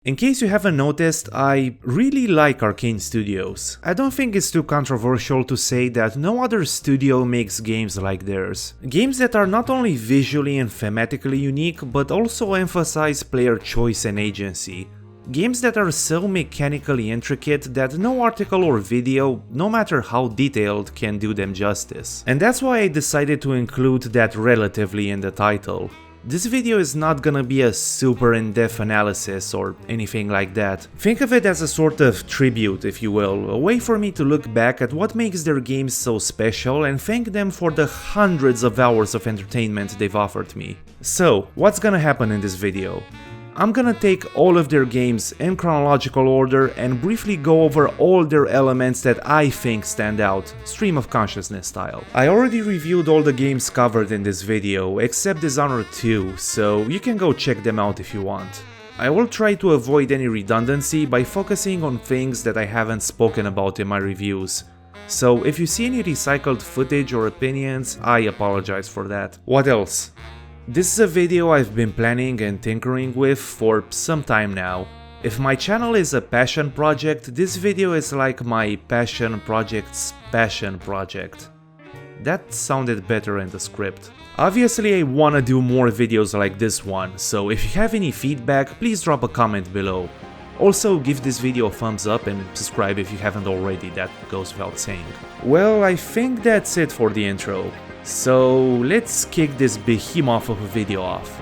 In case you haven't noticed, I really like Arkane Studios. I don't think it's too controversial to say that no other studio makes games like theirs. Games that are not only visually and thematically unique, but also emphasize player choice and agency. Games that are so mechanically intricate that no article or video, no matter how detailed, can do them justice. And that's why I decided to include that relatively in the title. This video is not gonna be a super in-depth analysis or anything like that. Think of it as a sort of tribute, if you will, a way for me to look back at what makes their games so special and thank them for the hundreds of hours of entertainment they've offered me. So, what's gonna happen in this video? I'm gonna take all of their games in chronological order and briefly go over all their elements that I think stand out, stream of consciousness style. I already reviewed all the games covered in this video, except Dishonored 2, so you can go check them out if you want. I will try to avoid any redundancy by focusing on things that I haven't spoken about in my reviews. So if you see any recycled footage or opinions, I apologize for that. What else? This is a video I've been planning and tinkering with for some time now. If my channel is a passion project, this video is like my passion project's passion project. That sounded better in the script. Obviously I wanna do more videos like this one, so if you have any feedback, please drop a comment below. Also, give this video a thumbs up and subscribe if you haven't already, that goes without saying. Well, I think that's it for the intro. So let's kick this behemoth of a video off.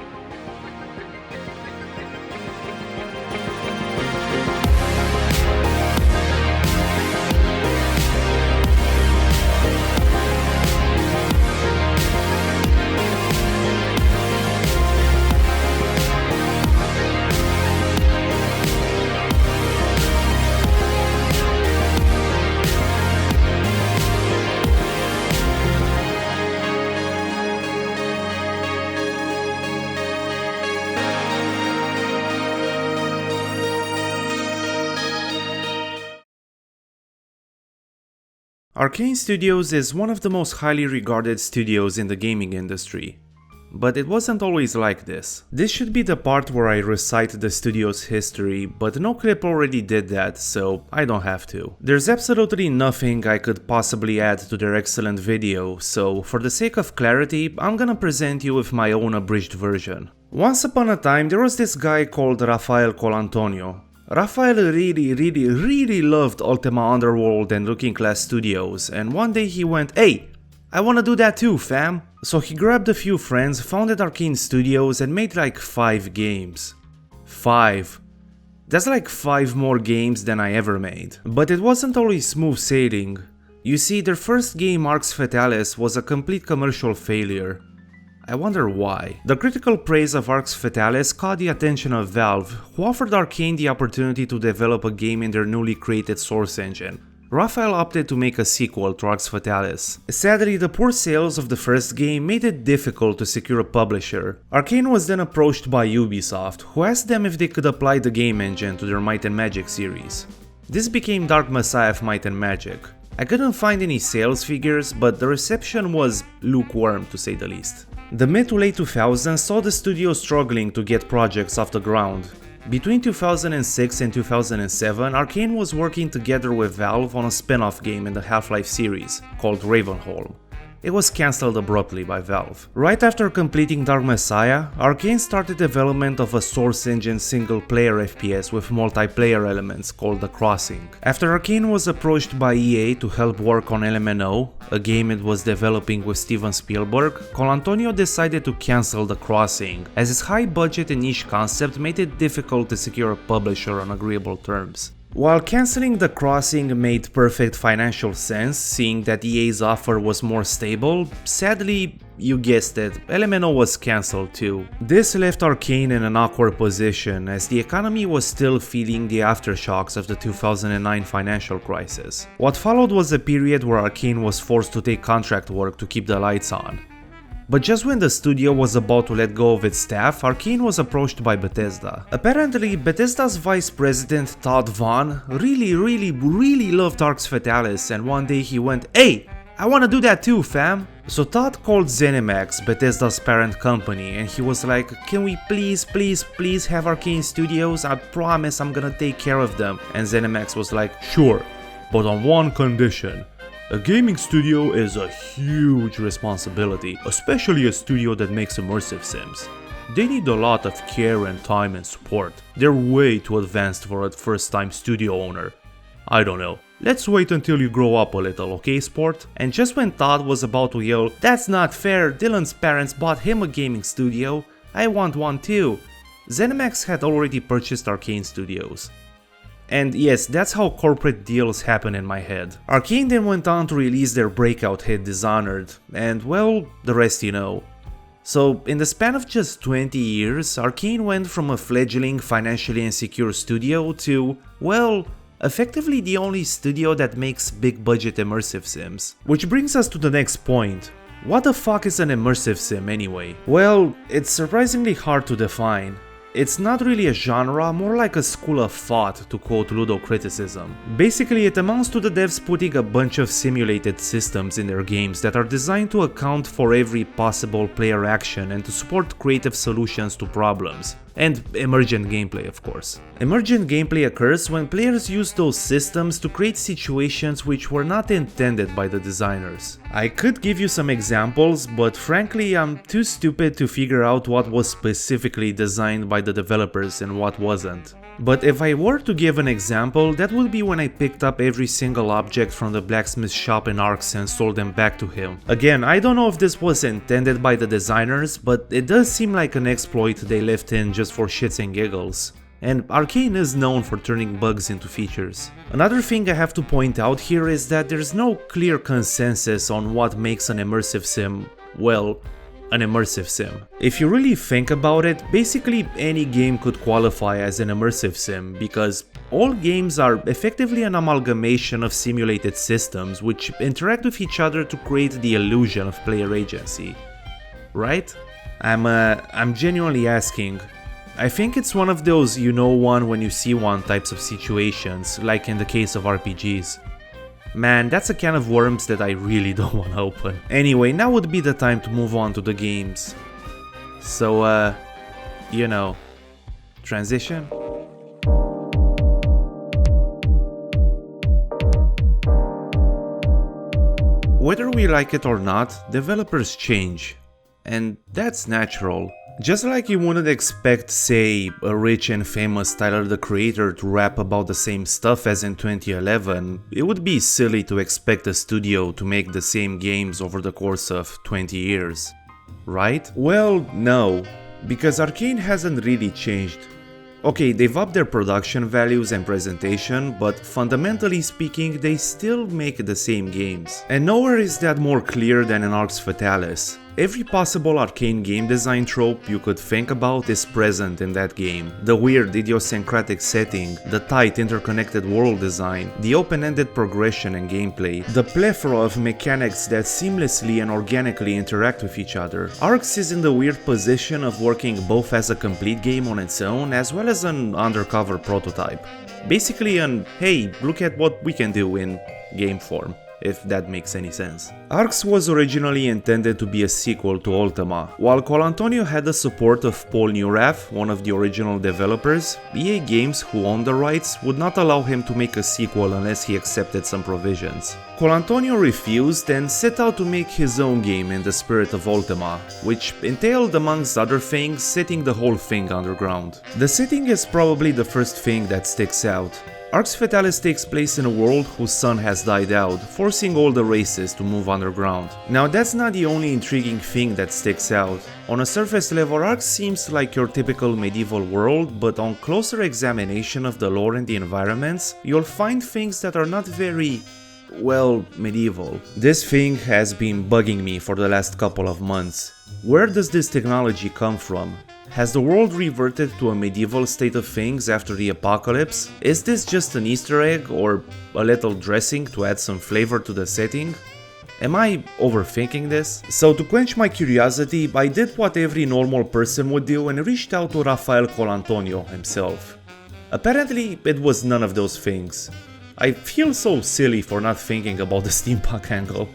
Arkane Studios is one of the most highly regarded studios in the gaming industry. But it wasn't always like this. This should be the part where I recite the studio's history, but no clip already did that, so I don't have to. There's absolutely nothing I could possibly add to their excellent video, so for the sake of clarity, I'm gonna present you with my own abridged version. Once upon a time, there was this guy called Rafael Colantonio. Rafael really loved Ultima Underworld and Looking Glass Studios, and one day he went, "Hey, I wanna do that too, fam." So he grabbed a few friends, founded Arkane Studios and made like 5 games. 5. That's like 5 more games than I ever made. But it wasn't always smooth sailing. You see, their first game, Arx Fatalis, was a complete commercial failure. I wonder why. The critical praise of Arx Fatalis caught the attention of Valve, who offered Arkane the opportunity to develop a game in their newly created source engine. Rafael opted to make a sequel to Arx Fatalis. Sadly, the poor sales of the first game made it difficult to secure a publisher. Arkane was then approached by Ubisoft, who asked them if they could apply the game engine to their Might and Magic series. This became Dark Messiah of Might and Magic. I couldn't find any sales figures, but the reception was lukewarm to say the least. The mid to late 2000s saw the studio struggling to get projects off the ground. Between 2006 and 2007, Arkane was working together with Valve on a spin-off game in the Half-Life series, called Ravenholm. It was cancelled abruptly by Valve. Right after completing Dark Messiah, Arkane started development of a source engine single-player FPS with multiplayer elements called The Crossing. After Arkane was approached by EA to help work on LMNO, a game it was developing with Steven Spielberg, Colantonio decided to cancel The Crossing, as its high budget and niche concept made it difficult to secure a publisher on agreeable terms. While cancelling The Crossing made perfect financial sense, seeing that EA's offer was more stable, sadly, you guessed it, LMNO was cancelled too. This left Arkane in an awkward position, as the economy was still feeling the aftershocks of the 2009 financial crisis. What followed was a period where Arkane was forced to take contract work to keep the lights on. But just when the studio was about to let go of its staff, Arkane was approached by Bethesda. Apparently, Bethesda's vice president Todd Vaughn really loved Arx Fatalis, and one day he went, "Hey, I wanna do that too, fam." So Todd called ZeniMax, Bethesda's parent company, and he was like, can we please have Arkane Studios? I promise I'm gonna take care of them. And ZeniMax was like, sure, but on one condition. A gaming studio is a huge responsibility, especially a studio that makes immersive sims. They need a lot of care and time and support. They're way too advanced for a first-time studio owner. I don't know. Let's wait until you grow up a little, okay, sport? And just when Todd was about to yell, that's not fair, Dylan's parents bought him a gaming studio, I want one too, ZeniMax had already purchased Arkane Studios. And yes, that's how corporate deals happen in my head. Arkane then went on to release their breakout hit Dishonored, and well, the rest you know. So, in the span of just 20 years, Arkane went from a fledgling, financially insecure studio to, well, effectively the only studio that makes big budget immersive sims. Which brings us to the next point. What the fuck is an immersive sim anyway? Well, it's surprisingly hard to define. It's not really a genre, more like a school of thought, to quote Ludo criticism. Basically, it amounts to the devs putting a bunch of simulated systems in their games that are designed to account for every possible player action and to support creative solutions to problems. And emergent gameplay, of course. Emergent gameplay occurs when players use those systems to create situations which were not intended by the designers. I could give you some examples, but frankly I'm too stupid to figure out what was specifically designed by the developers and what wasn't. But if I were to give an example, that would be when I picked up every single object from the blacksmith shop in Arx and sold them back to him. Again, I don't know if this was intended by the designers, but it does seem like an exploit they left in just for shits and giggles. And Arkane is known for turning bugs into features. Another thing I have to point out here is that there's no clear consensus on what makes an immersive sim, well, an immersive sim. If you really think about it, basically any game could qualify as an immersive sim because all games are effectively an amalgamation of simulated systems which interact with each other to create the illusion of player agency. Right? I'm genuinely asking. I think it's one of those you know one when you see one types of situations, like in the case of RPGs. Man, that's a can of worms that I really don't want to open. Anyway, now would be the time to move on to the games. So, you know, transition? Whether we like it or not, developers change. And that's natural. Just like you wouldn't expect, say, a rich and famous Tyler the Creator to rap about the same stuff as in 2011, it would be silly to expect a studio to make the same games over the course of 20 years. Right? Well, no, because Arkane hasn't really changed. Okay, they've upped their production values and presentation, but fundamentally speaking, they still make the same games. And nowhere is that more clear than in Arx Fatalis. Every possible Arkane game design trope you could think about is present in that game. The weird idiosyncratic setting, the tight interconnected world design, the open-ended progression and gameplay, the plethora of mechanics that seamlessly and organically interact with each other. Arx is in the weird position of working both as a complete game on its own as well as an undercover prototype. Basically an, hey, look at what we can do in game form, if that makes any sense. Arx was originally intended to be a sequel to Ultima. While Colantonio had the support of Paul Neurath, one of the original developers, EA Games, who owned the rights, would not allow him to make a sequel unless he accepted some provisions. Colantonio refused and set out to make his own game in the spirit of Ultima, which entailed amongst other things setting the whole thing underground. The setting is probably the first thing that sticks out. Arx Fatalis takes place in a world whose sun has died out, forcing all the races to move underground. Now that's not the only intriguing thing that sticks out. On a surface level, Arx seems like your typical medieval world, but on closer examination of the lore and the environments, you'll find things that are not very, well, medieval. This thing has been bugging me for the last couple of months. Where does this technology come from? Has the world reverted to a medieval state of things after the apocalypse? Is this just an Easter egg or a little dressing to add some flavor to the setting? Am I overthinking this? So to quench my curiosity, I did what every normal person would do and reached out to Rafael Colantonio himself. Apparently, it was none of those things. I feel so silly for not thinking about the steampunk angle.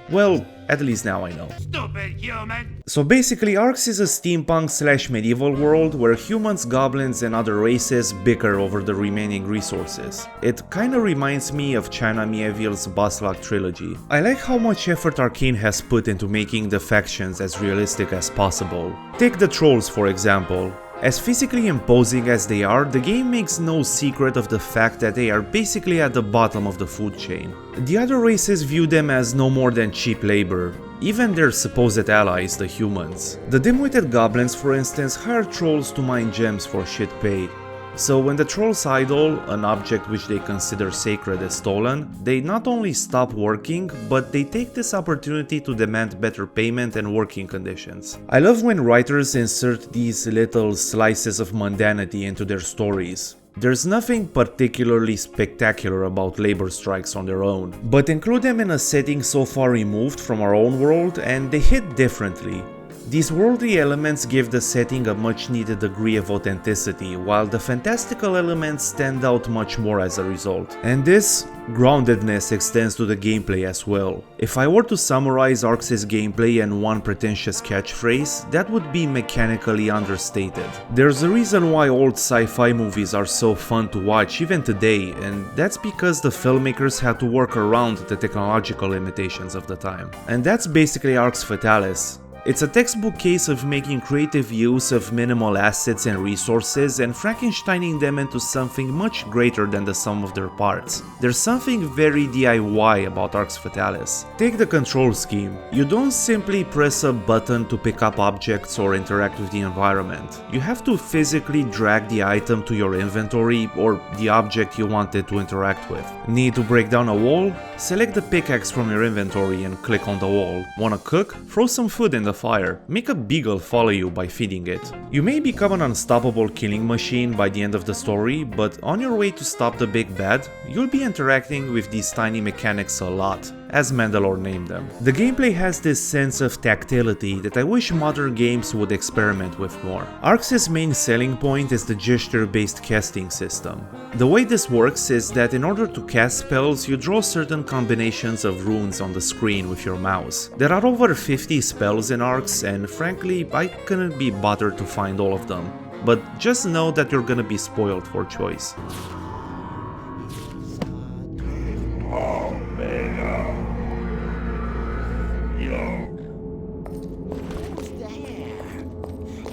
Well, At least now I know. Stupid human! So basically, Arx is a steampunk/medieval world where humans, goblins and other races bicker over the remaining resources. It kinda reminds me of China Miéville's Boss-Lock trilogy. I like how much effort Arkane has put into making the factions as realistic as possible. Take the trolls for example. As physically imposing as they are, the game makes no secret of the fact that they are basically at the bottom of the food chain. The other races view them as no more than cheap labor, even their supposed allies, the humans. The dim-witted goblins, for instance, hire trolls to mine gems for shit pay. So when the troll's idol, an object which they consider sacred, is stolen, they not only stop working, but they take this opportunity to demand better payment and working conditions. I love when writers insert these little slices of mundanity into their stories. There's nothing particularly spectacular about labor strikes on their own, but include them in a setting so far removed from our own world and they hit differently. These worldly elements give the setting a much needed degree of authenticity, while the fantastical elements stand out much more as a result. And this groundedness extends to the gameplay as well. If I were to summarize Arx's gameplay in one pretentious catchphrase, that would be mechanically understated. There's a reason why old sci-fi movies are so fun to watch even today, and that's because the filmmakers had to work around the technological limitations of the time. And that's basically Arx Fatalis. It's a textbook case of making creative use of minimal assets and resources and Frankensteining them into something much greater than the sum of their parts. There's something very DIY about Arx Fatalis. Take the control scheme. You don't simply press a button to pick up objects or interact with the environment. You have to physically drag the item to your inventory or the object you wanted to interact with. Need to break down a wall? Select the pickaxe from your inventory and click on the wall. Wanna cook? Throw some food in the fire. Make a beagle follow you by feeding it. You may become an unstoppable killing machine by the end of the story, but on your way to stop the big bad, you'll be interacting with these tiny mechanics a lot, as Mandalore named them. The gameplay has this sense of tactility that I wish modern games would experiment with more. Arx's main selling point is the gesture-based casting system. The way this works is that in order to cast spells, you draw certain combinations of runes on the screen with your mouse. There are over 50 spells in Arx, and frankly, I couldn't be bothered to find all of them. But just know that you're gonna be spoiled for choice.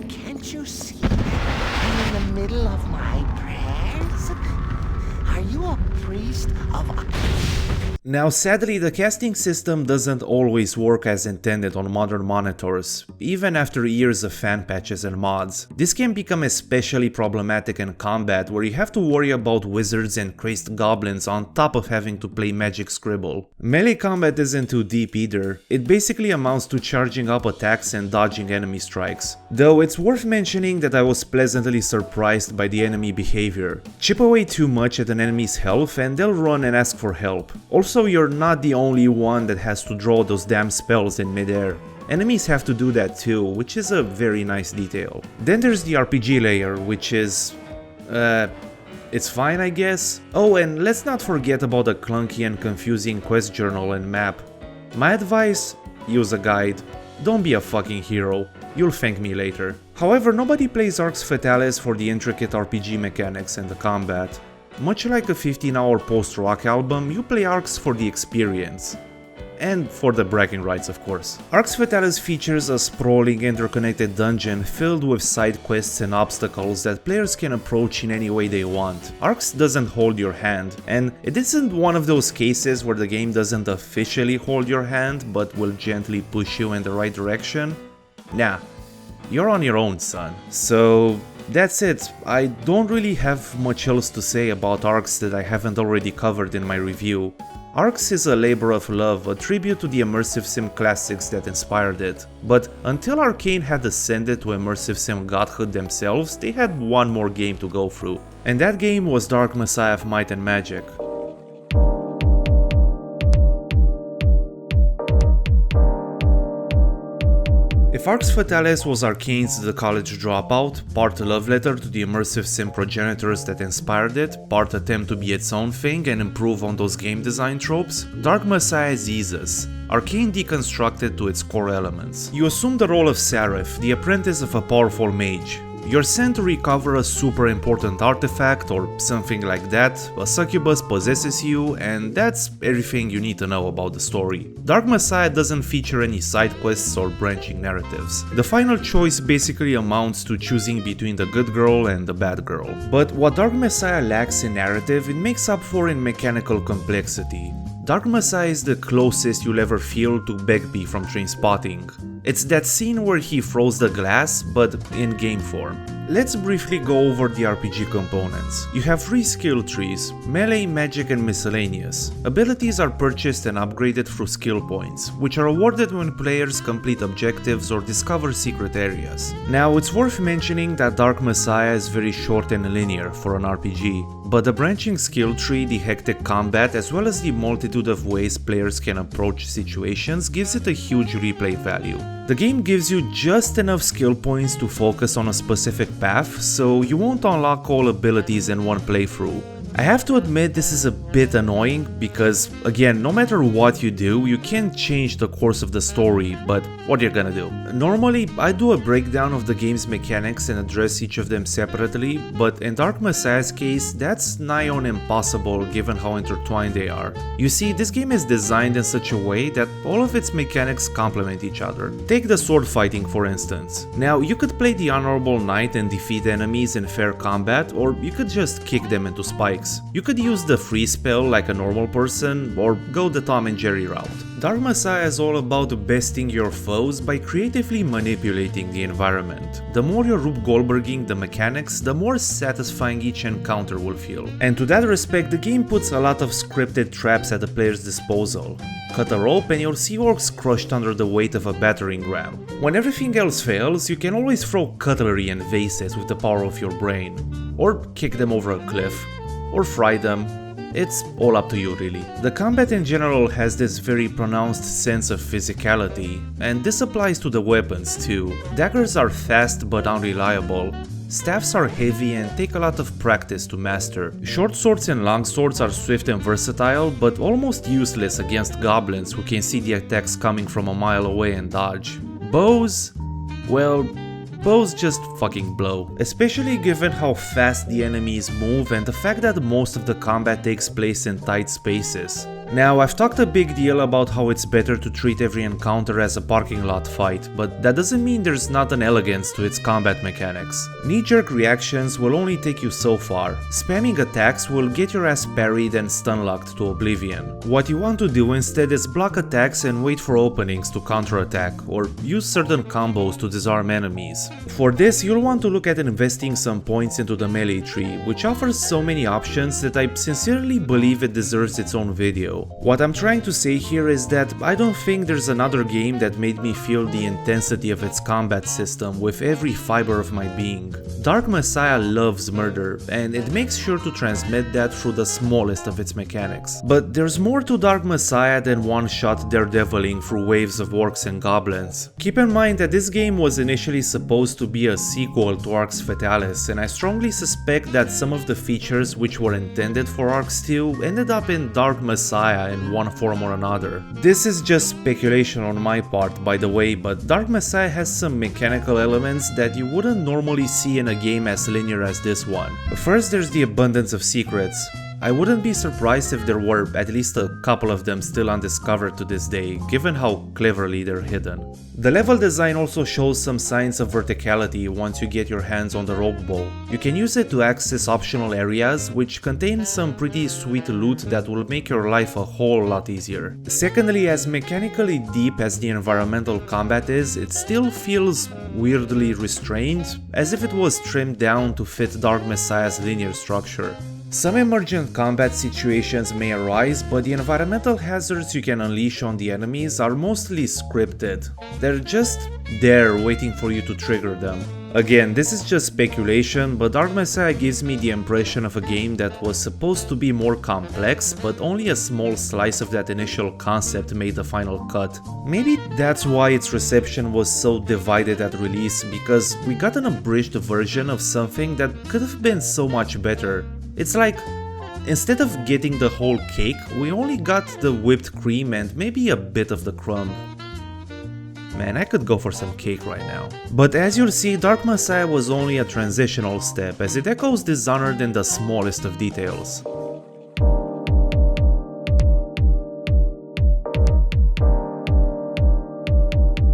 Can't you see I'm in the middle of my prayers? Are you a priest of... Now sadly, the casting system doesn't always work as intended on modern monitors, even after years of fan patches and mods. This can become especially problematic in combat, where you have to worry about wizards and crazed goblins on top of having to play Magic Scribble. Melee combat isn't too deep either. It basically amounts to charging up attacks and dodging enemy strikes. Though it's worth mentioning that I was pleasantly surprised by the enemy behavior. Chip away too much at an enemy's health and they'll run and ask for help. Also, you're not the only one that has to draw those damn spells in midair. Enemies have to do that too, which is a very nice detail. Then there's the RPG layer, which is... it's fine, I guess. Oh, and let's not forget about the clunky and confusing quest journal and map. My advice? Use a guide. Don't be a fucking hero. You'll thank me later. However, nobody plays Arx Fatalis for the intricate RPG mechanics and the combat. Much like a 15-hour post-rock album, you play Arx for the experience. And for the bragging rights, of course. Arx Fatalis features a sprawling interconnected dungeon filled with side quests and obstacles that players can approach in any way they want. Arx doesn't hold your hand, and it isn't one of those cases where the game doesn't officially hold your hand but will gently push you in the right direction. Nah, you're on your own, son. So... that's it. I don't really have much else to say about Arx that I haven't already covered in my review. Arx is a labor of love, a tribute to the immersive sim classics that inspired it. But until Arkane had ascended to immersive sim godhood themselves, they had one more game to go through. And that game was Dark Messiah of Might and Magic. If If Arx Fatalis was Arkane's The College Dropout, part a love letter to the immersive sim progenitors that inspired it, part attempt to be its own thing and improve on those game design tropes, Dark Messiah is Haze, Arkane deconstructed to its core elements. You assume the role of Seraph, the apprentice of a powerful mage. You're sent to recover a super important artifact or something like that, a succubus possesses you, and that's everything you need to know about the story. Dark Messiah doesn't feature any side quests or branching narratives. The final choice basically amounts to choosing between the good girl and the bad girl. But what Dark Messiah lacks in narrative, it makes up for in mechanical complexity. Dark Messiah is the closest you'll ever feel to Begbie from Trainspotting. It's that scene where he throws the glass, but in game form. Let's briefly go over the RPG components. You have 3 skill trees: melee, magic and miscellaneous. Abilities are purchased and upgraded through skill points, which are awarded when players complete objectives or discover secret areas. Now, it's worth mentioning that Dark Messiah is very short and linear for an RPG, but the branching skill tree, the hectic combat, as well as the multitude of ways players can approach situations gives it a huge replay value. The game gives you just enough skill points to focus on a specific path, so you won't unlock all abilities in one playthrough. I have to admit this is a bit annoying because, again, no matter what you do, you can't change the course of the story, but what you're gonna do. Normally, I do a breakdown of the game's mechanics and address each of them separately, but in Dark Messiah's case, that's nigh on impossible given how intertwined they are. You see, this game is designed in such a way that all of its mechanics complement each other. Take the sword fighting for instance. Now, you could play the Honorable Knight and defeat enemies in fair combat, or you could just kick them into spikes. You could use the freeze spell like a normal person, or go the Tom and Jerry route. Dark Messiah is all about besting your foes by creatively manipulating the environment. The more you're Rube Goldberging the mechanics, the more satisfying each encounter will feel. And to that respect, the game puts a lot of scripted traps at the player's disposal. Cut a rope and you'll see orcs crushed under the weight of a battering ram. When everything else fails, you can always throw cutlery and vases with the power of your brain. Or kick them over a cliff. Or fry them. It's all up to you really. The combat in general has this very pronounced sense of physicality, and this applies to the weapons too. Daggers are fast but unreliable. Staffs are heavy and take a lot of practice to master. Short swords and long swords are swift and versatile, but almost useless against goblins who can see the attacks coming from a mile away and dodge. Bows? Well, bows just fucking blow, especially given how fast the enemies move and the fact that most of the combat takes place in tight spaces. Now, I've talked a big deal about how it's better to treat every encounter as a parking lot fight, but that doesn't mean there's not an elegance to its combat mechanics. Knee-jerk reactions will only take you so far. Spamming attacks will get your ass parried and stun-locked to oblivion. What you want to do instead is block attacks and wait for openings to counterattack, or use certain combos to disarm enemies. For this, you'll want to look at investing some points into the melee tree, which offers so many options that I sincerely believe it deserves its own video. What I'm trying to say here is that I don't think there's another game that made me feel the intensity of its combat system with every fiber of my being. Dark Messiah loves murder, and it makes sure to transmit that through the smallest of its mechanics. But there's more to Dark Messiah than one-shot daredeviling through waves of orcs and goblins. Keep in mind that this game was initially supposed to be a sequel to Arx Fatalis, and I strongly suspect that some of the features which were intended for Arx 2 ended up in Dark Messiah in one form or another. This is just speculation on my part, by the way, but Dark Messiah has some mechanical elements that you wouldn't normally see in a game as linear as this one. First, there's the abundance of secrets. I wouldn't be surprised if there were at least a couple of them still undiscovered to this day, given how cleverly they're hidden. The level design also shows some signs of verticality once you get your hands on the rope bow. You can use it to access optional areas, which contain some pretty sweet loot that will make your life a whole lot easier. Secondly, as mechanically deep as the environmental combat is, it still feels weirdly restrained, as if it was trimmed down to fit Dark Messiah's linear structure. Some emergent combat situations may arise, but the environmental hazards you can unleash on the enemies are mostly scripted. They're just there waiting for you to trigger them. Again, this is just speculation, but Dark Messiah gives me the impression of a game that was supposed to be more complex, but only a small slice of that initial concept made the final cut. Maybe that's why its reception was so divided at release, because we got an abridged version of something that could have been so much better. It's like, instead of getting the whole cake, we only got the whipped cream and maybe a bit of the crumb. Man, I could go for some cake right now. But as you'll see, Dark Messiah was only a transitional step, as it echoes Dishonored in the smallest of details.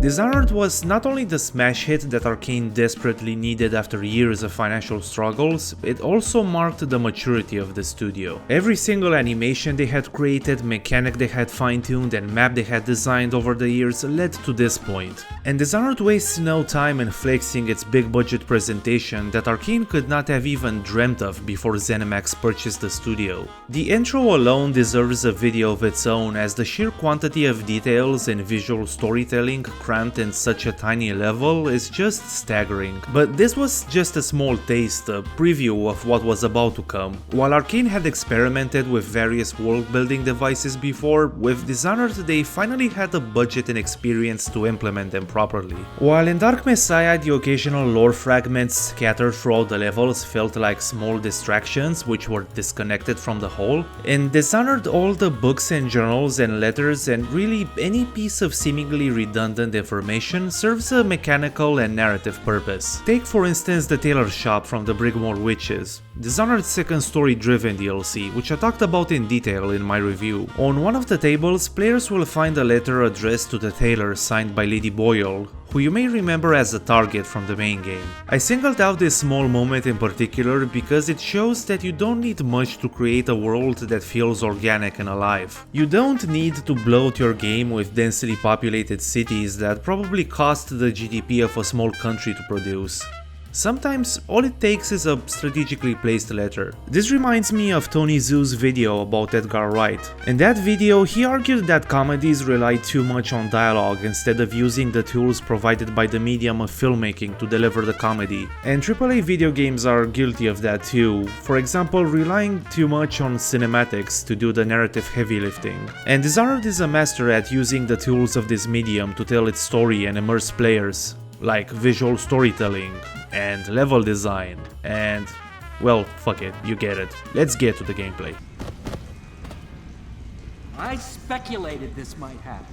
Dishonored was not only the smash hit that Arkane desperately needed after years of financial struggles, it also marked the maturity of the studio. Every single animation they had created, mechanic they had fine-tuned, and map they had designed over the years led to this point. And Dishonored wastes no time in flexing its big-budget presentation that Arkane could not have even dreamt of before ZeniMax purchased the studio. The intro alone deserves a video of its own, as the sheer quantity of details and visual storytelling cramped in such a tiny level is just staggering. But this was just a small taste, a preview of what was about to come. While Arkane had experimented with various world-building devices before, with Dishonored they finally had the budget and experience to implement them properly. While in Dark Messiah the occasional lore fragments scattered throughout the levels felt like small distractions which were disconnected from the whole, in Dishonored all the books and journals and letters and really any piece of seemingly redundant information serves a mechanical and narrative purpose. Take for instance the tailor shop from the Brigmore Witches, Dishonored's second story-driven DLC, which I talked about in detail in my review. On one of the tables, players will find a letter addressed to the tailor signed by Lady Boyle, who you may remember as the target from the main game. I singled out this small moment in particular because it shows that you don't need much to create a world that feels organic and alive. You don't need to bloat your game with densely populated cities that probably cost the GDP of a small country to produce. Sometimes all it takes is a strategically placed letter. This reminds me of Tony Zhu's video about Edgar Wright. In that video, he argued that comedies rely too much on dialogue instead of using the tools provided by the medium of filmmaking to deliver the comedy. And AAA video games are guilty of that too, for example relying too much on cinematics to do the narrative heavy lifting. And Dishonored is a master at using the tools of this medium to tell its story and immerse players, like visual storytelling, and level design, and well, fuck it, you get it. Let's get to the gameplay. I speculated this might happen.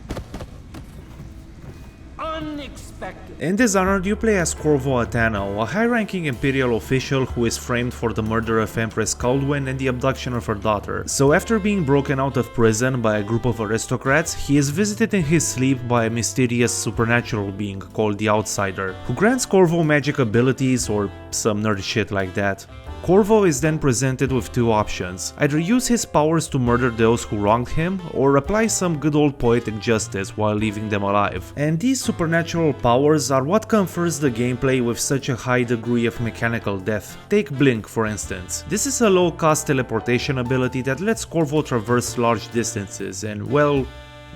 Unexpected. In Dishonored, you play as Corvo Atano, a high-ranking Imperial official who is framed for the murder of Empress Kaldwin and the abduction of her daughter. So after being broken out of prison by a group of aristocrats, he is visited in his sleep by a mysterious supernatural being called the Outsider, who grants Corvo magic abilities or some nerd shit like that. Corvo is then presented with two options: either use his powers to murder those who wronged him, or apply some good old poetic justice while leaving them alive. And these supernatural powers are what confers the gameplay with such a high degree of mechanical depth. Take Blink for instance. This is a low-cost teleportation ability that lets Corvo traverse large distances and, well,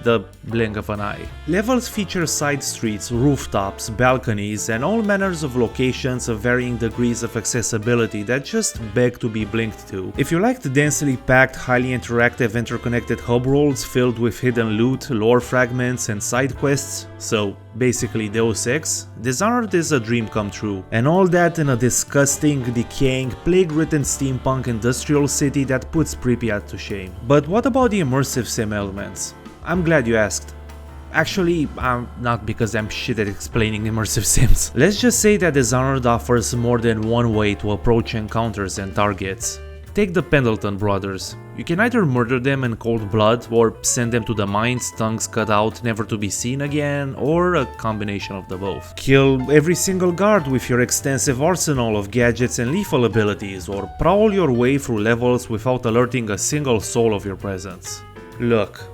the blink of an eye. Levels feature side streets, rooftops, balconies, and all manners of locations of varying degrees of accessibility that just beg to be blinked to. If you like the densely packed, highly interactive, interconnected hub worlds filled with hidden loot, lore fragments, and side quests, so basically Deus Ex, Dishonored is a dream come true. And all that in a disgusting, decaying, plague-ridden steampunk industrial city that puts Pripyat to shame. But what about the immersive sim elements? I'm glad you asked. Actually, not because I'm shit at explaining immersive sims. Let's just say that Dishonored offers more than one way to approach encounters and targets. Take the Pendleton brothers. You can either murder them in cold blood, or send them to the mines, tongues cut out, never to be seen again, or a combination of the both. Kill every single guard with your extensive arsenal of gadgets and lethal abilities, or prowl your way through levels without alerting a single soul of your presence. Look,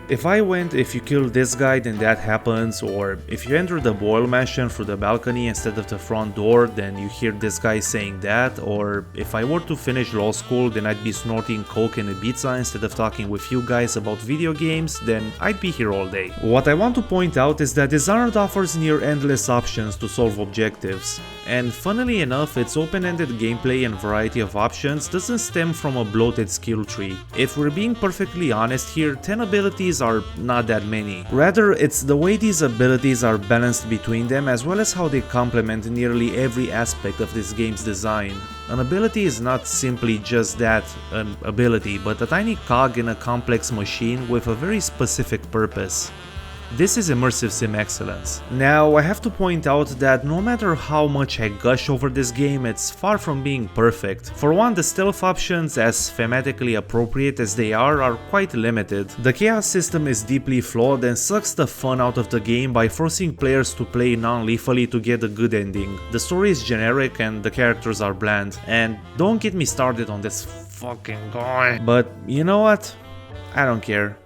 if you kill this guy then that happens, or if you enter the Boyle mansion through the balcony instead of the front door then you hear this guy saying that, or if I were to finish law school then I'd be snorting coke and Ibiza instead of talking with you guys about video games, then I'd be here all day. What I want to point out is that Dishonored offers near endless options to solve objectives. and funnily enough, its open-ended gameplay and variety of options doesn't stem from a bloated skill tree. If we're being perfectly honest here, 10 abilities are not that many. Rather, it's the way these abilities are balanced between them as well as how they complement nearly every aspect of this game's design. An ability is not simply just that, an ability, but a tiny cog in a complex machine with a very specific purpose. This is immersive sim excellence. Now, I have to point out that no matter how much I gush over this game, it's far from being perfect. For one, the stealth options, as thematically appropriate as they are quite limited. The chaos system is deeply flawed and sucks the fun out of the game by forcing players to play non-lethally to get a good ending. The story is generic and the characters are bland. And don't get me started on this fucking guy. But you know what? I don't care.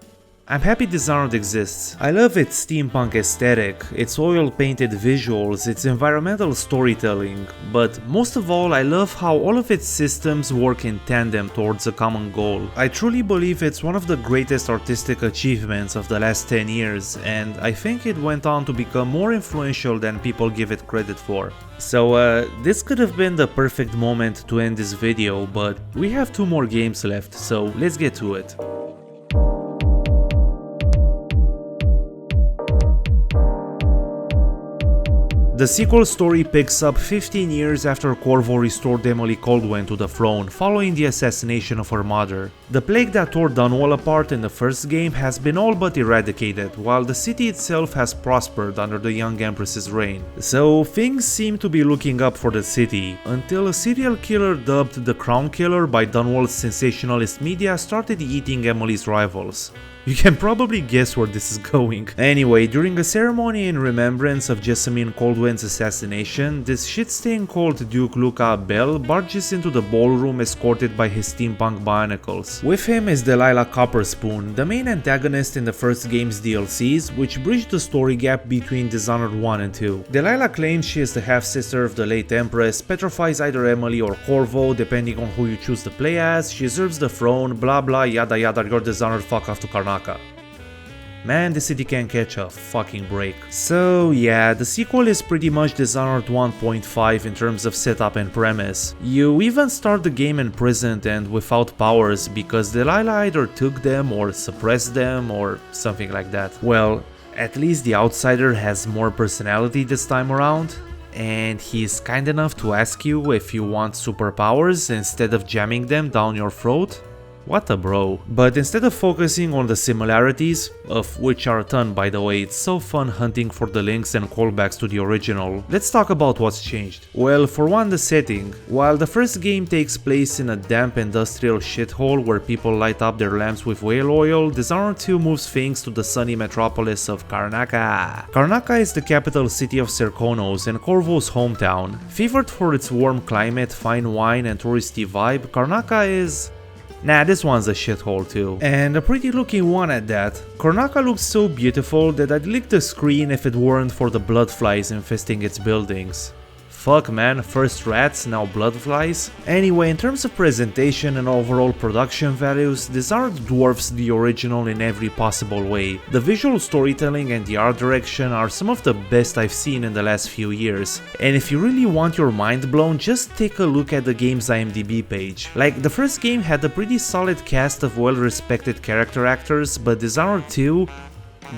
I'm happy Dishonored exists. I love its steampunk aesthetic, its oil-painted visuals, its environmental storytelling, but most of all I love how all of its systems work in tandem towards a common goal. I truly believe it's one of the greatest artistic achievements of the last 10 years, and I think it went on to become more influential than people give it credit for. So this could have been the perfect moment to end this video, but we have 2 more games left, so let's get to it. The sequel story picks up 15 years after Corvo restored Emily Caldwell to the throne following the assassination of her mother. The plague that tore Dunwall apart in the first game has been all but eradicated, while the city itself has prospered under the young Empress's reign. So things seem to be looking up for the city, until a serial killer dubbed the Crown Killer by Dunwall's sensationalist media started eating Emily's rivals. You can probably guess where this is going. Anyway, during a ceremony in remembrance of Jessamine Caldwell's assassination, this shit-stain called Duke Luca Bell barges into the ballroom escorted by his steampunk bionicles. With him is Delilah Copperspoon, the main antagonist in the first game's DLCs, which bridged the story gap between Dishonored 1 and 2. Delilah claims she is the half-sister of the late Empress, petrifies either Emily or Corvo, depending on who you choose to play as, she usurps the throne, blah blah yada yada, you're Dishonored, fuck off to Karnak. Man, the city can catch a fucking break. So yeah, the sequel is pretty much Dishonored 1.5 in terms of setup and premise. You even start the game imprisoned and without powers because Delilah either took them or suppressed them or something like that. Well, at least the outsider has more personality this time around. And he's kind enough to ask you if you want superpowers instead of jamming them down your throat. What a bro. But instead of focusing on the similarities, of which are a ton by the way, it's so fun hunting for the links and callbacks to the original, let's talk about what's changed. Well, for one, the setting. While the first game takes place in a damp industrial shithole where people light up their lamps with whale oil, Dishonored 2 moves things to the sunny metropolis of Karnaca. Karnaca is the capital city of Serkonos and Corvo's hometown. Favored for its warm climate, fine wine and touristy vibe, Karnaca is... nah, this one's a shithole too. And a pretty looking one at that. Karnaca looks so beautiful that I'd lick the screen if it weren't for the blood flies infesting its buildings. Fuck man, first rats, now blood flies. Anyway, in terms of presentation and overall production values, Dishonored dwarfs the original in every possible way. The visual storytelling and the art direction are some of the best I've seen in the last few years. And if you really want your mind blown, just take a look at the game's IMDb page. Like, the first game had a pretty solid cast of well-respected character actors, but Dishonored 2...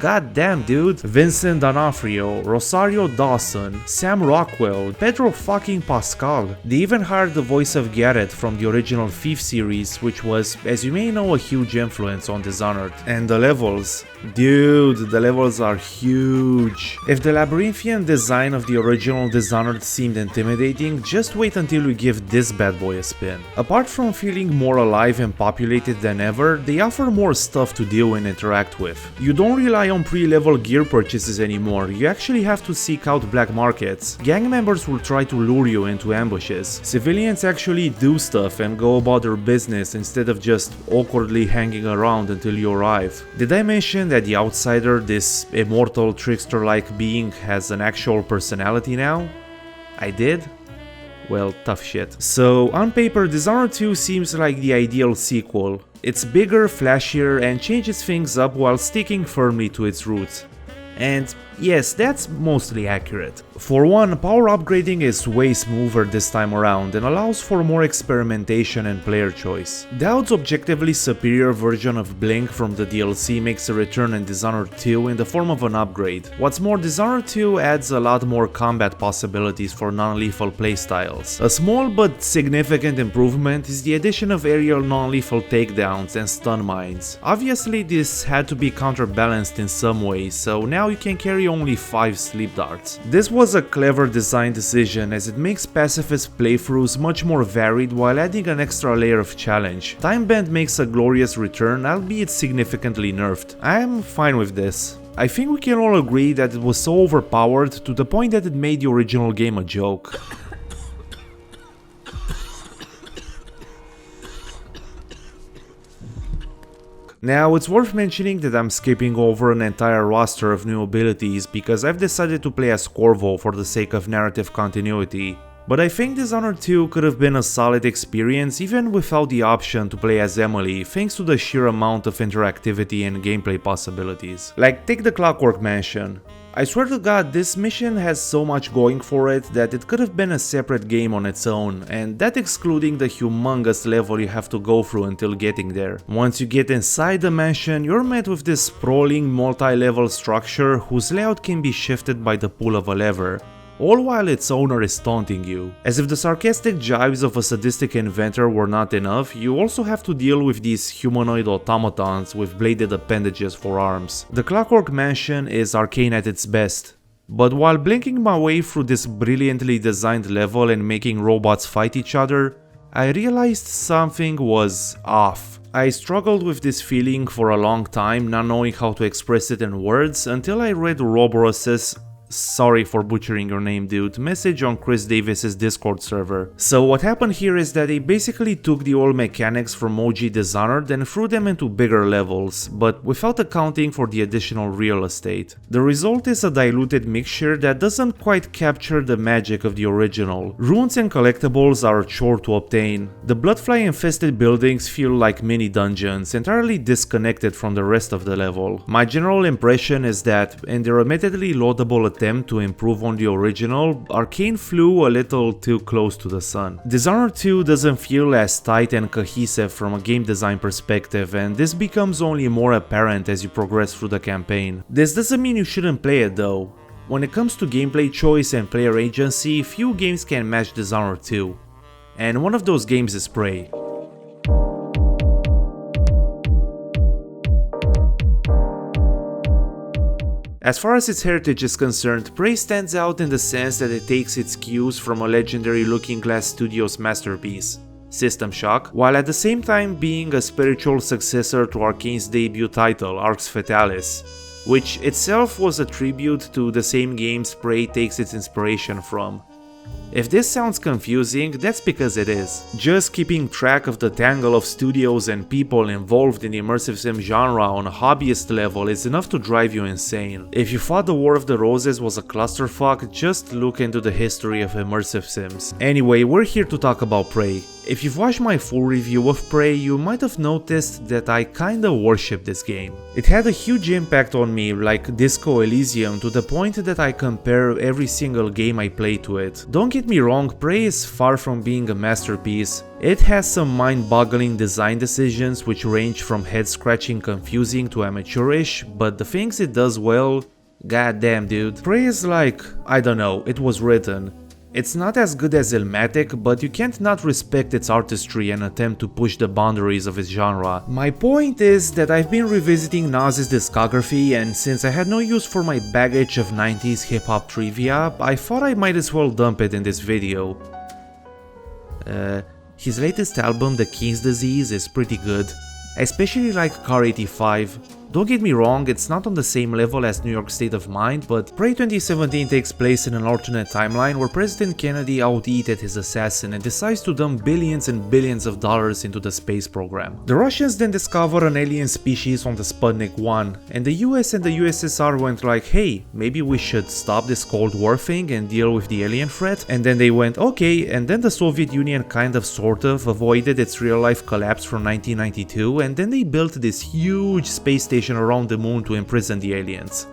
god damn dude, Vincent D'Onofrio, Rosario Dawson, Sam Rockwell, Pedro fucking Pascal. They even hired the voice of Garrett from the original Thief series, which was, as you may know, a huge influence on Dishonored. And the levels. Dude, the levels are huge. If the labyrinthian design of the original Dishonored seemed intimidating, just wait until we give this bad boy a spin. Apart from feeling more alive and populated than ever, they offer more stuff to do and interact with. You don't rely on pre-level gear purchases anymore, you actually have to seek out black markets. Gang members will try to lure you into ambushes. Civilians actually do stuff and go about their business instead of just awkwardly hanging around until you arrive. Did I mention that the outsider, this immortal trickster-like being, has an actual personality now? I did? Well, tough shit. So, on paper, Dishonored 2 seems like the ideal sequel. It's bigger, flashier, and changes things up while sticking firmly to its roots. And Yes, that's mostly accurate. For one, power upgrading is way smoother this time around and allows for more experimentation and player choice. Dowd's objectively superior version of Blink from the DLC makes a return in Dishonored 2 in the form of an upgrade. What's more, Dishonored 2 adds a lot more combat possibilities for non-lethal playstyles. A small but significant improvement is the addition of aerial non-lethal takedowns and stun mines. Obviously this had to be counterbalanced in some way, so now you can carry only 5 sleep darts. This was a clever design decision as it makes pacifist playthroughs much more varied while adding an extra layer of challenge. Time Bend makes a glorious return, albeit significantly nerfed. I am fine with this. I think we can all agree that it was so overpowered to the point that it made the original game a joke. Now, it's worth mentioning that I'm skipping over an entire roster of new abilities because I've decided to play as Corvo for the sake of narrative continuity. But I think Dishonored 2 could have been a solid experience even without the option to play as Emily, thanks to the sheer amount of interactivity and gameplay possibilities. Like, take the Clockwork Mansion. I swear to god, this mission has so much going for it that it could have been a separate game on its own, and that excluding the humongous level you have to go through until getting there. Once you get inside the mansion, you're met with this sprawling multi-level structure whose layout can be shifted by the pull of a lever, all while its owner is taunting you. As if the sarcastic jibes of a sadistic inventor were not enough, you also have to deal with these humanoid automatons with bladed appendages for arms. The Clockwork Mansion is Arkane at its best. But while blinking my way through this brilliantly designed level and making robots fight each other, I realized something was off. I struggled with this feeling for a long time, not knowing how to express it in words, until I read Roboros's "sorry for butchering your name, dude" message on Chris Davis's Discord server. So what happened here is that they basically took the old mechanics from OG Dishonored and threw them into bigger levels, but without accounting for the additional real estate. The result is a diluted mixture that doesn't quite capture the magic of the original. Runes and collectibles are a chore to obtain. The bloodfly infested buildings feel like mini dungeons, entirely disconnected from the rest of the level. My general impression is that, in their admittedly laudable attempt to improve on the original, Arkane flew a little too close to the sun. Dishonored 2 doesn't feel as tight and cohesive from a game design perspective, and this becomes only more apparent as you progress through the campaign. This doesn't mean you shouldn't play it though. When it comes to gameplay choice and player agency, few games can match Dishonored 2. And one of those games is Prey. As far as its heritage is concerned, Prey stands out in the sense that it takes its cues from a legendary Looking Glass Studios masterpiece, System Shock, while at the same time being a spiritual successor to Arkane's debut title, Arx Fatalis, which itself was a tribute to the same games Prey takes its inspiration from. If this sounds confusing, that's because it is. Just keeping track of the tangle of studios and people involved in the immersive sim genre on a hobbyist level is enough to drive you insane. If you thought the War of the Roses was a clusterfuck, just look into the history of immersive sims. Anyway, we're here to talk about Prey. If you've watched my full review of Prey, you might have noticed that I kinda worship this game. It had a huge impact on me, like Disco Elysium, to the point that I compare every single game I play to it. Don't get me wrong, Prey is far from being a masterpiece. It has some mind-boggling design decisions which range from head-scratching confusing to amateurish, but the things it does well, goddamn dude. Prey is like, I don't know, it was written. It's not as good as Ilmatic, but you can't not respect its artistry and attempt to push the boundaries of its genre. My point is that I've been revisiting Nas's discography, and since I had no use for my baggage of 90s hip-hop trivia, I thought I might as well dump it in this video. His latest album, The King's Disease, is pretty good. I especially like Car 85. Don't get me wrong, it's not on the same level as New York State of Mind, but Prey 2017 takes place in an alternate timeline where President Kennedy out-eated his assassin and decides to dump billions and billions of dollars into the space program. The Russians then discover an alien species on the Sputnik 1, and the US and the USSR went like, hey, maybe we should stop this Cold War thing and deal with the alien threat, and then they went okay, and then the Soviet Union kind of sort of avoided its real-life collapse from 1992, and then they built this huge space station around the moon to imprison the aliens.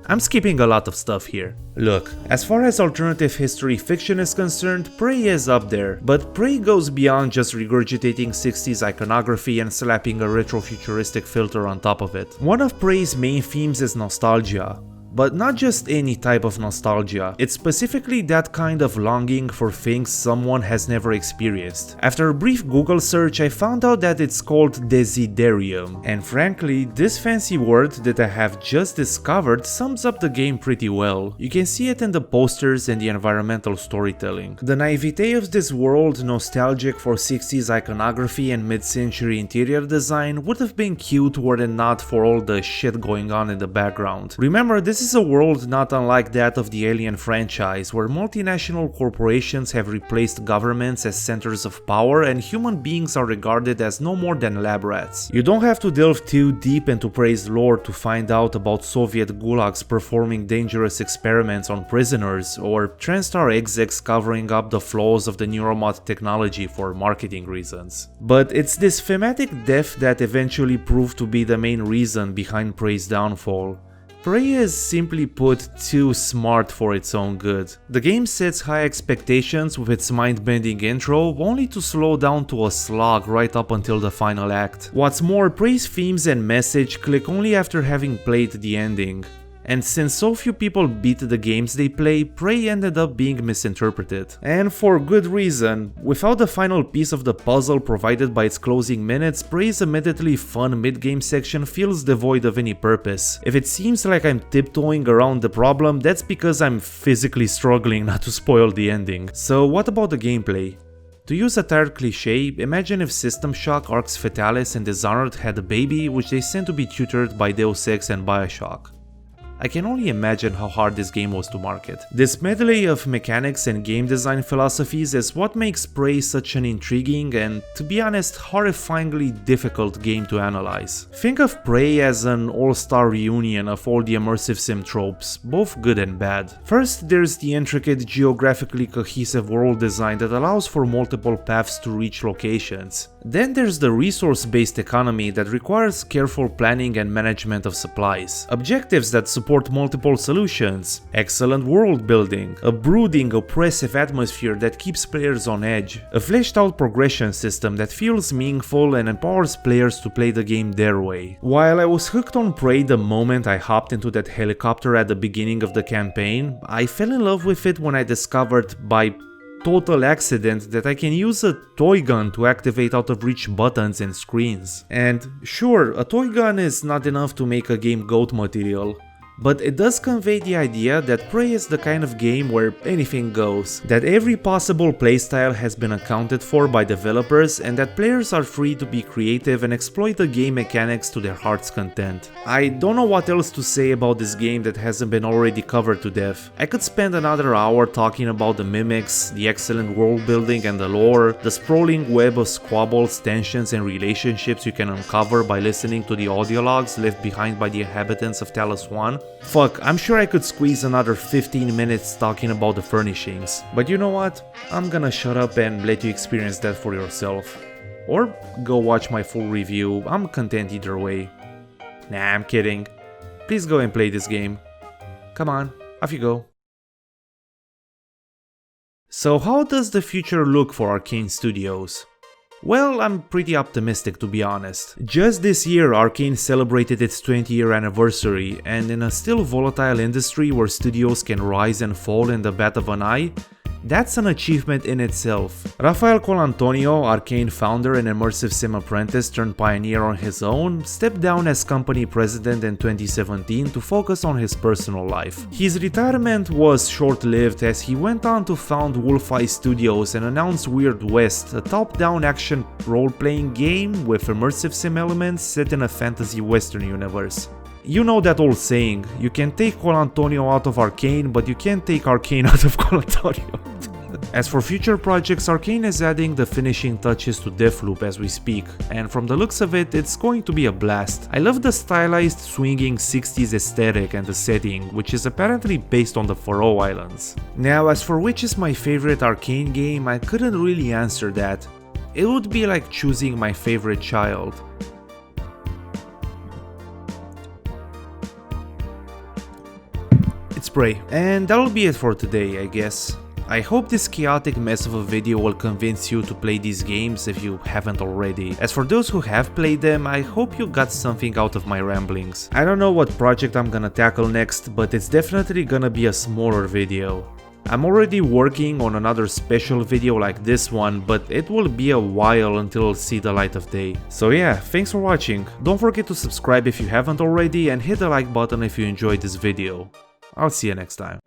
I'm skipping a lot of stuff here. Look, as far as alternative history fiction is concerned, Prey is up there, but Prey goes beyond just regurgitating 60s iconography and slapping a retro-futuristic filter on top of it. One of Prey's main themes is nostalgia. But not just any type of nostalgia, it's specifically that kind of longing for things someone has never experienced. After a brief Google search, I found out that it's called desiderium, and frankly, this fancy word that I have just discovered sums up the game pretty well. You can see it in the posters and the environmental storytelling. The naivete of this world, nostalgic for 60s iconography and mid-century interior design, would have been cute were it not for all the shit going on in the background. Remember, this is a world not unlike that of the Alien franchise, where multinational corporations have replaced governments as centers of power and human beings are regarded as no more than lab rats. You don't have to delve too deep into Prey's lore to find out about Soviet gulags performing dangerous experiments on prisoners, or TranStar execs covering up the flaws of the neuromod technology for marketing reasons. But it's this thematic depth that eventually proved to be the main reason behind Prey's downfall. Prey is, simply put, too smart for its own good. The game sets high expectations with its mind-bending intro, only to slow down to a slog right up until the final act. What's more, Prey's themes and message click only after having played the ending. And since so few people beat the games they play, Prey ended up being misinterpreted. And for good reason. Without the final piece of the puzzle provided by its closing minutes, Prey's admittedly fun mid-game section feels devoid of any purpose. If it seems like I'm tiptoeing around the problem, that's because I'm physically struggling not to spoil the ending. So what about the gameplay? To use a tired cliche, imagine if System Shock, Arx Fatalis and Dishonored had a baby which they sent to be tutored by Deus Ex and Bioshock. I can only imagine how hard this game was to market. This medley of mechanics and game design philosophies is what makes Prey such an intriguing and, to be honest, horrifyingly difficult game to analyze. Think of Prey as an all-star reunion of all the immersive sim tropes, both good and bad. First, there's the intricate, geographically cohesive world design that allows for multiple paths to reach locations. Then there's the resource-based economy that requires careful planning and management of supplies, objectives that support multiple solutions, excellent world building, a brooding, oppressive atmosphere that keeps players on edge, a fleshed-out progression system that feels meaningful and empowers players to play the game their way. While I was hooked on Prey the moment I hopped into that helicopter at the beginning of the campaign, I fell in love with it when I discovered, by total accident, that I can use a toy gun to activate out of reach buttons and screens. And sure, a toy gun is not enough to make a game GOAT material, but it does convey the idea that Prey is the kind of game where anything goes, that every possible playstyle has been accounted for by developers and that players are free to be creative and exploit the game mechanics to their heart's content. I don't know what else to say about this game that hasn't been already covered to death. I could spend another hour talking about the mimics, the excellent world building and the lore, the sprawling web of squabbles, tensions and relationships you can uncover by listening to the audio logs left behind by the inhabitants of Talos 1. Fuck, I'm sure I could squeeze another 15 minutes talking about the furnishings. But you know what? I'm gonna shut up and let you experience that for yourself. Or go watch my full review, I'm content either way. Nah, I'm kidding. Please go and play this game. Come on, off you go. So how does the future look for Arkane Studios? Well, I'm pretty optimistic, to be honest. Just this year, Arkane celebrated its 20-year anniversary, and in a still volatile industry where studios can rise and fall in the bat of an eye, that's an achievement in itself. Rafael Colantonio, Arkane founder and immersive sim apprentice turned pioneer on his own, stepped down as company president in 2017 to focus on his personal life. His retirement was short-lived as he went on to found Wolfeye Studios and announce Weird West, a top-down action role-playing game with immersive sim elements set in a fantasy western universe. You know that old saying, you can take Colantonio out of Arkane, but you can't take Arkane out of Colantonio. As for future projects, Arkane is adding the finishing touches to Deathloop as we speak, and from the looks of it, it's going to be a blast. I love the stylized, swinging 60s aesthetic and the setting, which is apparently based on the Faroe Islands. Now, as for which is my favorite Arkane game, I couldn't really answer that. It would be like choosing my favorite child. spray. And that'll be it for today, I guess. I hope this chaotic mess of a video will convince you to play these games if you haven't already. As for those who have played them, I hope you got something out of my ramblings. I don't know what project I'm gonna tackle next, but it's definitely gonna be a smaller video. I'm already working on another special video like this one, but it will be a while until it'll see the light of day. So yeah, thanks for watching. Don't forget to subscribe if you haven't already and hit the like button if you enjoyed this video. I'll see you next time.